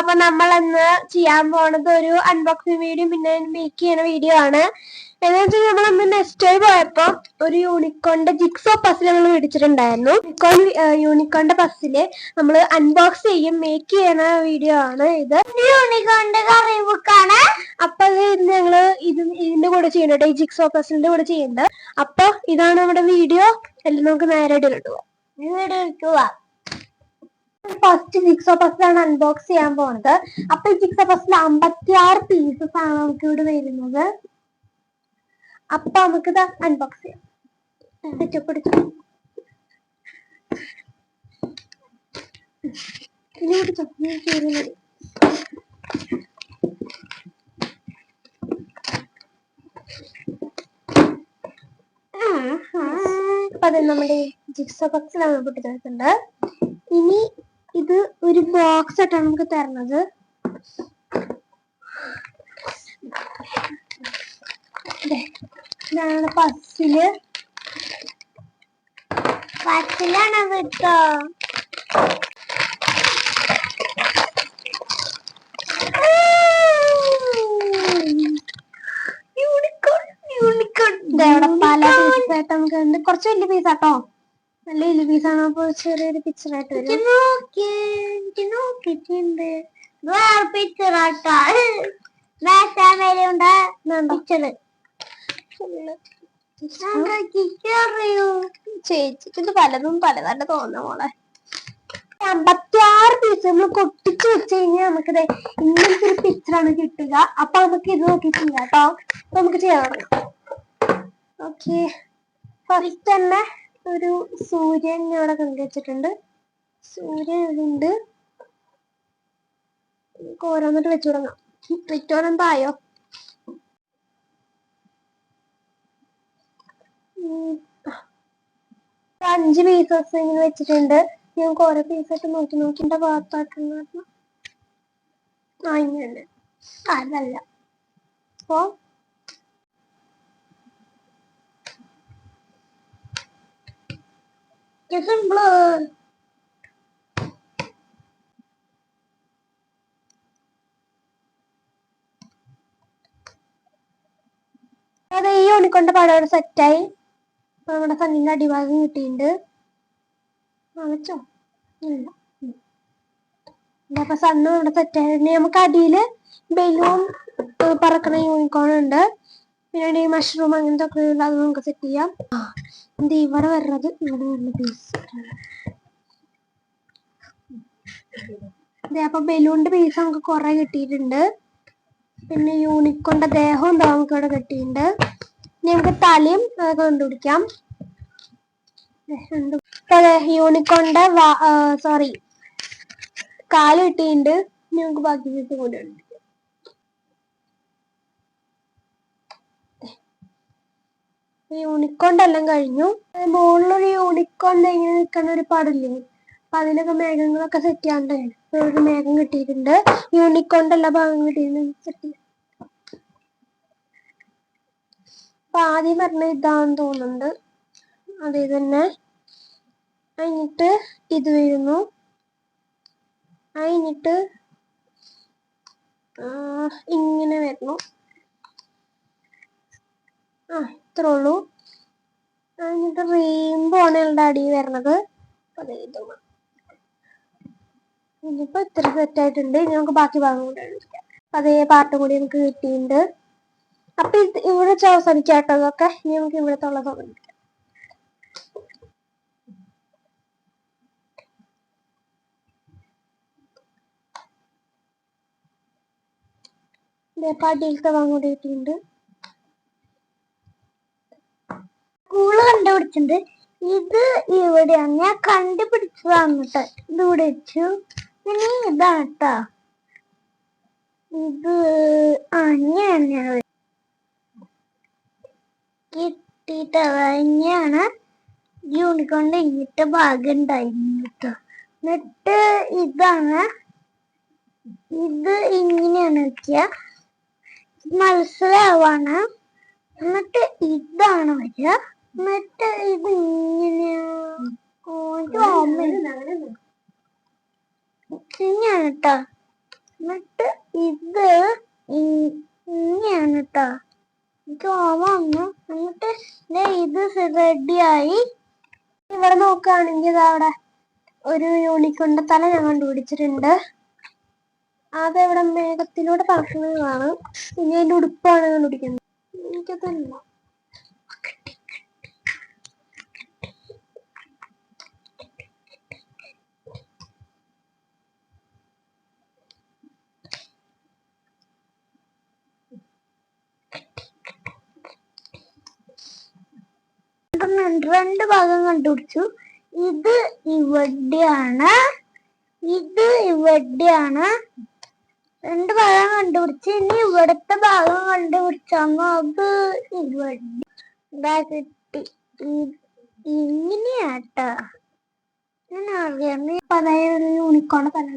അപ്പൊ നമ്മൾ ഇന്ന് ചെയ്യാൻ പോണത് ഒരു അൺബോക്സിങ് വീഡിയോ പിന്നെ മേക്ക് ചെയ്യണ വീഡിയോ ആണ്. എന്ന് വെച്ചാൽ നമ്മളന്ന് നെക്സ്റ്റ് ടൈം പോയപ്പോ ഒരു യൂണിക്കോണിന്റെ ജിക്സോ പസിൽ നമ്മൾ മേടിച്ചിട്ടുണ്ടായിരുന്നു. യൂണിക്കോണിന്റെ പസില് നമ്മൾ അൺബോക്സ് ചെയ്യും മേക്ക് ചെയ്യണ വീഡിയോ ആണ് ഇത്. യൂണിക്കോണിന്റെ കറി ബുക്കാണ്. അപ്പൊ അത് ഞങ്ങള് ഇതിന്റെ കൂടെ ചെയ്യണ്ട, ഈ ജിക്സോ പസിലിന്റെ കൂടെ ചെയ്യണ്ട. അപ്പൊ ഇതാണ് നമ്മുടെ വീഡിയോ. എല്ലാം നമുക്ക് നേരെ വീഡിയോ ഫസ്റ്റ് ജിക്സോ പസിലാണ് അൺബോക്സ് ചെയ്യാൻ പോണത്. അപ്പൊ ഈ ജിക്സോ പസിൽ 56 പീസസ് ആണ് നമുക്ക് ഇവിടെ വരുന്നത്. അപ്പൊ നമുക്കിത് അൺബോക്സ് ചെയ്യാം. അപ്പൊ അത് നമ്മുടെ ജിക്സോ ബോക്സിലാണ് പൊട്ടിച്ചെടുത്തിട്ടുണ്ട്. ഇനി ഇത് ഒരു ബോക്സ് ആയിട്ടാണ് നമുക്ക് തരുന്നത്. ഇതാണ് പസിലാണ് കേട്ടോ. പല പീസായിട്ട് നമുക്ക് ഉണ്ട്. കുറച്ച് വലിയ പീസാട്ടോ, നല്ല വലിയ പീസാണ്. അപ്പൊ ചെറിയൊരു പിക്ചർ ആയിട്ട് വരും. ചേച്ചിക്ക് പലതും പലതന്നെ തോന്നുന്ന മോളെ. 56 പീസ് നമ്മൾ കൊട്ടിച്ച് വെച്ച് കഴിഞ്ഞാൽ നമുക്കിത് ഇങ്ങനത്തെ ഒരു പിക്ചറാണ് കിട്ടുക. അപ്പൊ നമുക്ക് ഇത് നോക്കി ചെയ്യാം കേട്ടോ. അപ്പൊ നമുക്ക് ചെയ്യാൻ തുടങ്ങാം. ഓക്കെ, ഫസ്റ്റ് തന്നെ ഒരു സൂര്യൻ ഇവിടെ കണ്ടുവച്ചിട്ടുണ്ട്. സൂര്യൻ ഉണ്ട്. ഓരോന്നിട്ട് വെച്ചു തുടങ്ങാം. വെച്ചോനെന്തായോ? 5 പീസസ് ഇങ്ങനെ വെച്ചിട്ടുണ്ട്. ഞങ്ങൾക്ക് ഓരോ പീസായിട്ട് നോക്കിന്റെ ഭാഗത്തായിട്ടുണ്ട്. ഇങ്ങനെ അതല്ല. അപ്പൊ സിമ്പിള്. അത് ഈ യൂണിക്കോണിന്റെ പടം സെറ്റായി. അപ്പൊ നമ്മുടെ കണ്ണിന്റെ അടിഭാഗം കിട്ടിയിട്ടുണ്ട്. വെച്ചോ ഇല്ല. അപ്പൊ സണ്ണ് നമ്മുടെ സെറ്റായിട്ട് നമുക്ക് അടിയില് ബലൂൺ പറക്കണ യൂണിക്കോൺ ഉണ്ട്. പിന്നെ ഈ മഷ്റൂം അങ്ങനത്തെ ഒക്കെ ഉണ്ട്. അത് നമുക്ക് സെറ്റ് ചെയ്യാം. ഇത് ഇവിടെ വരുന്നത് പീസ്. അപ്പൊ ബലൂണിന്റെ പീസ് നമുക്ക് കുറെ കിട്ടിയിട്ടുണ്ട്. പിന്നെ യൂണിക്കോണിന്റെ ദേഹം എന്താ നമുക്ക് ഇവിടെ കിട്ടിയിട്ടുണ്ട്. ഇനി നമുക്ക് തലയും കണ്ടുപിടിക്കാം. യൂണിക്കോണിന്റെ കാല് കിട്ടിയിട്ടുണ്ട്. ഇനി നമുക്ക് ബാക്കി പീസ് കൂടെ ഉണ്ട്. യൂണിക്കോണിന്റെ എല്ലാം കഴിഞ്ഞു. മുകളിലൊരു യൂണിക്കോണിന്റെ ഇങ്ങനെ നിൽക്കുന്ന ഒരു പടല്ലേ, അപ്പൊ അതിലൊക്കെ മേഘങ്ങളൊക്കെ സെറ്റ് ചെയ്യാണ്ടാണ്. ഒരു മേഘം കിട്ടിയിട്ടുണ്ട്. യൂണിക്കോണിന്റെ എല്ലാ ഭാഗം കിട്ടിയിട്ടുണ്ട്. സെറ്റ് ചെയ്യാം. അപ്പൊ ആദ്യം പറഞ്ഞ ഇതാന്ന് തോന്നുന്നുണ്ട്. അതേ തന്നെ. കഴിഞ്ഞിട്ട് ഇത് വരുന്നു. കഴിഞ്ഞിട്ട് ഇങ്ങനെ വരുന്നു. ഇത്രേ ഉള്ളൂ. കഴിഞ്ഞിട്ട് റെയിൻബോ ആണ് ഞങ്ങളുടെ അടി വരണത്. ഇനിയിപ്പോ ഇത്ര സെറ്റ് ആയിട്ടുണ്ട്. ഇനി നമുക്ക് ബാക്കി ഭാഗം കൂടെ കാണിക്കാം. അതേ പാർട്ട് കൂടി നമുക്ക് കിട്ടിയിട്ടുണ്ട്. അപ്പൊ ഇവിടെ അവസാനിക്കാട്ടോ അതൊക്കെ. ഇനി നമുക്ക് ഇവിടത്തെ ഉള്ളത് കാണിക്കാം. അടിയിലത്തെ ഭാഗം കൂടി കിട്ടിയിട്ടുണ്ട്. സ്കൂള് കണ്ടുപിടിച്ചിട്ടുണ്ട്. ഇത് ഇവിടെയാണ് ഞാൻ കണ്ടുപിടിച്ചതാണ് കേട്ടോ. ഇത് ഇവിടെ വെച്ചു. പിന്നെ ഇതാണ് കേട്ടോ. ഇത് അങ്ങനെയാണ് കിട്ടിയിട്ട് തന്നെയാണ് യൂണിക്കോണിന്റെ ഇങ്ങനത്തെ ഭാഗം ഉണ്ടായിരുന്നു കേട്ടോ. എന്നിട്ട് ഇതാണ്. ഇത് ഇങ്ങനെയാണ് വെക്കുക. മത്സരമാണ്. എന്നിട്ട് ഇതാണ് വരിക. എന്നിട്ട് ഇത് ഇങ്ങനെയാണ് കേട്ടോ. എന്നിട്ട് ഇത് ഇങ്ങനെയാണ് കേട്ടോ. എനിക്ക് ഓർമ്മ വന്നു. എന്നിട്ട് ഇത് റെഡിയായി. ഇവിടെ നോക്കുകയാണെങ്കിൽ അവിടെ ഒരു യൂണിക്കോണിന്റെ തല ഞാൻ കണ്ടുപിടിച്ചിട്ടുണ്ട്. അതെവിടെ മേഘത്തിലൂടെ പറക്കുന്നതാണ്. ഇനി അതിന്റെ ഉടുപ്പാണ് കണ്ടുപിടിക്കുന്നത്. എനിക്കതല്ല. രണ്ട് ഭാഗം കണ്ടുപിടിച്ചു. ഇത് ഇവിടെയാണ്, ഇത് ഇവിടെയാണ്. രണ്ട് ഭാഗം കണ്ടുപിടിച്ച്. ഇനി ഇവിടുത്തെ ഭാഗം കണ്ടുപിടിച്ചാന്ന്. അത് ഇവിടെ കിട്ടി. ഇങ്ങനെയാട്ടാ ഞാൻ അറിയാം. അതായത് യൂണിക്കോണിന്റെ തല.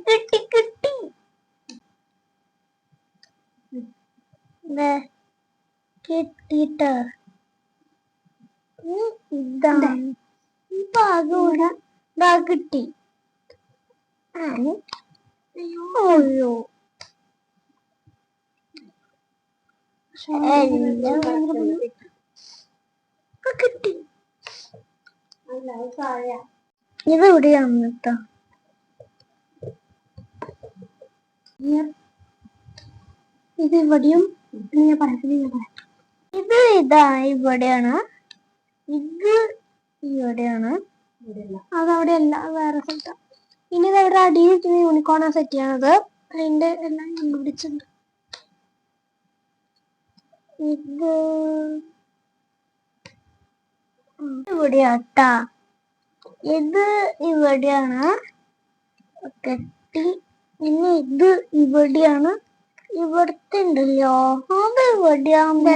കിട്ടി കിട്ടി. കിട്ടിട്ടോ. ഇതാണ് ഈ ഭാഗം കൂടെ കിട്ടി. അയ്യോ കിട്ടി. ഇത് ഇവിടെയാണ് കേട്ടോ. ഇത് ഇവിടെയും ഇത് ഇതാ ഇവിടെയാണ്. ഇത് ഇവിടെയാണ്. അതവിടെയല്ല, വേറെ സ്ഥലത്താണ്. ഇനി ഇതവിടെ അടിയിൽ വെക്കുന്ന യൂണിക്കോണാ സെറ്റ് ചെയ്യണത്. അതിന്റെ എല്ലാം കണ്ടുപിടിച്ചിട്ടുണ്ട്. ഇത് ഇവിടെയാട്ടാ. ഇത് ഇവിടെയാണ് കെട്ടി. പിന്നെ ഇത് ഇവിടെയാണ്. ഇവിടുത്തെ ഉണ്ടല്ലോ, അത് ഇവിടെയാകുമ്പോ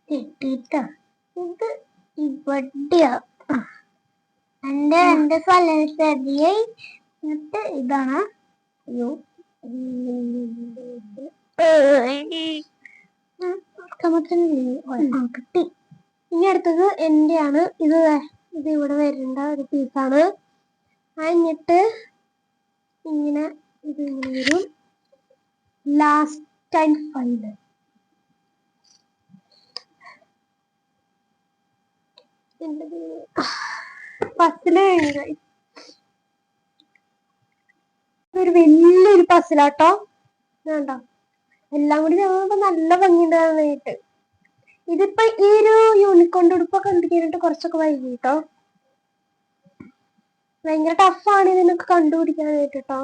കെട്ടിട്ടാ. ഇത് ഇവിടെയാ. എന്റെ സ്ഥലം ശരിയായി. എന്നിട്ട് ഇതാണ്. അയ്യോ കിട്ടി. ഇനി അടുത്തത് എന്റെയാണ്. ഇത് ഇവിടെ വരേണ്ട ഒരു പീസാണ്. എന്നിട്ട് ഇങ്ങനെ ഇത് ഇങ്ങനെ വരും. Last and final. പസില് കഴിഞ്ഞു. ഒരു വലിയൊരു പസിലാട്ടോ. വേണ്ട, എല്ലാം കൂടി ഞങ്ങൾക്ക് നല്ല ഭംഗിയുണ്ടായിട്ട്. ഇതിപ്പോ ഈ ഒരു യൂണിക്കോണിന്റെ ഉടുപ്പൊക്കെ കണ്ടുപിടിക്കാനായിട്ട് കുറച്ചൊക്കെ വൈകി കേട്ടോ. ഭയങ്കര ടഫാണ് ഇതിനൊക്കെ കണ്ടുപിടിക്കാനായിട്ട് കേട്ടോ.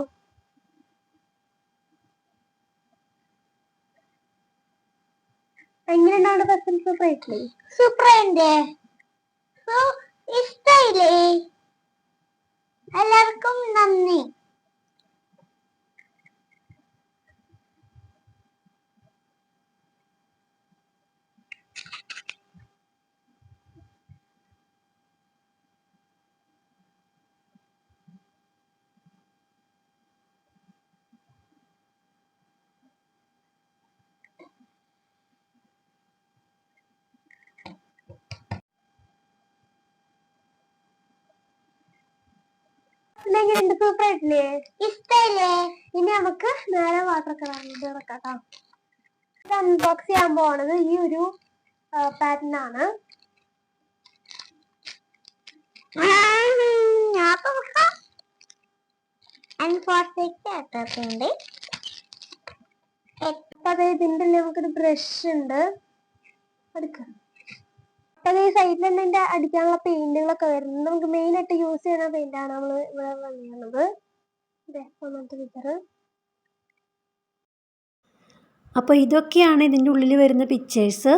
എങ്ങനെയുണ്ടാണ് പസിൽ? സൂപ്പറായിട്ടില്ലേ? സൂപ്പറായില്ലേ? ഇഷ്ടായില്ലേ? എല്ലാവർക്കും നന്ദി. എങ്ങനെയുണ്ട്? സൂപ്പറായിട്ടില്ലേ? ഇഷ്ടല്ലേ? ഇനി നമുക്ക് നേരെ വാട്ടർ കളറിന്റെ ഇറക്കാം. ഇത് അൺബോക്സ് ചെയ്യാൻ പോണത് ഈ ഒരു പാറ്റേൺ ആണ്. അതെ, ഇതിന്റെ നമുക്കൊരു ബ്രഷ് ഉണ്ട്. അപ്പൊ ഈ സൈഡിൽ തന്നെ ഇതിന്റെ അടിക്കാനുള്ള പെയിന്റുകളൊക്കെ വരുന്നത്. നമുക്ക് മെയിൻ ആയിട്ട് യൂസ് ചെയ്യുന്ന പെയിന്റ് ആണ് നമ്മൾ ഇവിടെ വാങ്ങിയത്. ഒന്നാമത്തെ പിക്ചർ. അപ്പോൾ ഇതൊക്കെയാണ് ഇതിൻ്റെ ഉള്ളിൽ വരുന്ന പിക്ചേഴ്സ്.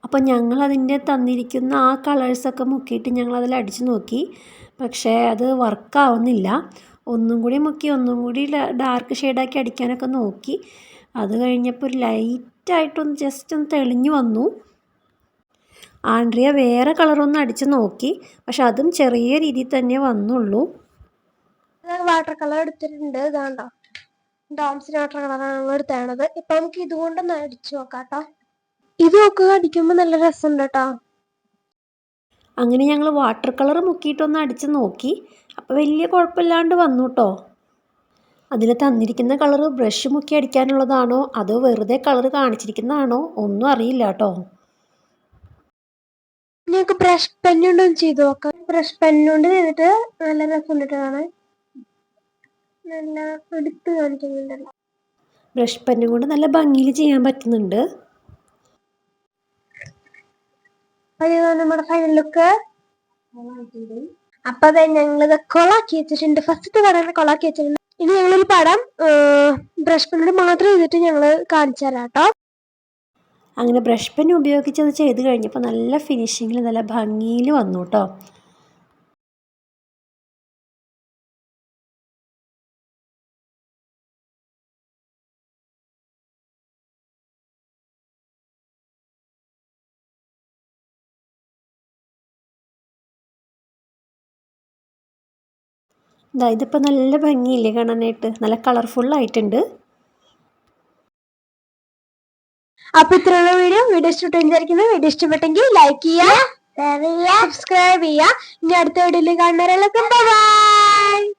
അപ്പോൾ ഞങ്ങൾ അതിൻ്റെ തന്നിരിക്കുന്ന ആ കളേഴ്സൊക്കെ മുക്കിയിട്ട് ഞങ്ങൾ അതിൽ അടിച്ചു നോക്കി. പക്ഷേ അത് വർക്കാവുന്നില്ല. ഒന്നും കൂടി മുക്കി ഒന്നും കൂടി ഡാർക്ക് ഷെയ്ഡാക്കി അടിക്കാനൊക്കെ നോക്കി. അത് കഴിഞ്ഞപ്പോൾ ഒരു ലൈറ്റായിട്ടൊന്ന് ജസ്റ്റ് ഒന്ന് തെളിഞ്ഞു വന്നു. ആൻഡ്രിയ വേറെ കളറൊന്ന് അടിച്ച് നോക്കി. പക്ഷെ അതും ചെറിയ രീതിയിൽ തന്നെ വന്നുള്ളൂ. വാട്ടർ കളർ എടുത്തിട്ടുണ്ട്. ഇതാണ്ടോ, ഡോംസിന് വാട്ടർ കളറാണ് നമ്മൾ എടുത്തേണത്. ഇപ്പൊ നമുക്ക് ഇതുകൊണ്ടൊന്ന് അടിച്ചു നോക്കാം കേട്ടോ. ഇത് നോക്കുക, അടിക്കുമ്പോൾ നല്ല രസമുണ്ട് കേട്ടോ. അങ്ങനെ ഞങ്ങൾ വാട്ടർ കളർ മുക്കിയിട്ടൊന്ന് അടിച്ച് നോക്കി. അപ്പോൾ വലിയ കുഴപ്പമില്ലാണ്ട് വന്നു കേട്ടോ. അതിൽ തന്നിരിക്കുന്ന കളർ ബ്രഷ് മുക്കി അടിക്കാനുള്ളതാണോ അതോ വെറുതെ കളർ കാണിച്ചിരിക്കുന്നതാണോ ഒന്നും അറിയില്ല കേട്ടോ. ഞങ്ങൾക്ക് ബ്രഷ് പെന്നുകൊണ്ടൊന്ന് ചെയ്ത് നോക്കാം. ബ്രഷ് പെന്നുകൊണ്ട് ചെയ്തിട്ട് നല്ല രസമുണ്ട് കാണാൻ. നല്ല എടുത്ത് കാണിക്കുന്നുണ്ടല്ലോ. ബ്രഷ് പെന്നും കൊണ്ട് നല്ല ഭംഗിയിൽ ചെയ്യാൻ പറ്റുന്നുണ്ട്. അതാണ് നമ്മുടെ ഫൈനൽ ലുക്ക്. അപ്പൊ അതെ, ഞങ്ങളിത് കൊളാക്കി വെച്ചിട്ടുണ്ട്. ഫസ്റ്റത്തെ പടം കൊളാക്കി വെച്ചിട്ടുണ്ട്. ഇനി ഞങ്ങളൊരു പടം ബ്രഷ് പെന്നോട് മാത്രം ചെയ്തിട്ട് ഞങ്ങൾ കാണിച്ചു തരാം കേട്ടോ. അങ്ങനെ ബ്രഷ് പെൻ ഉപയോഗിച്ച് അത് ചെയ്ത് കഴിഞ്ഞപ്പോൾ നല്ല ഫിനിഷിങ്ങിൽ നല്ല ഭംഗിയിൽ വന്നു കേട്ടോ. ഇതിപ്പോൾ നല്ല ഭംഗിയില്ലേ കാണാനായിട്ട്, നല്ല കളർഫുള്ളായിട്ടുണ്ട്. അപ്പൊ ഇത്രയുള്ള വീഡിയോ ഇഷ്ടപ്പെട്ടു വിചാരിക്കുന്നു. വീഡിയോ ഇഷ്ടപ്പെട്ടെങ്കിൽ ലൈക്ക് ചെയ്യുക, സബ്സ്ക്രൈബ് ചെയ്യുക. ഇനി അടുത്ത വീഡിയോയിൽ കാണുന്നവരെല്ലാം ബൈ.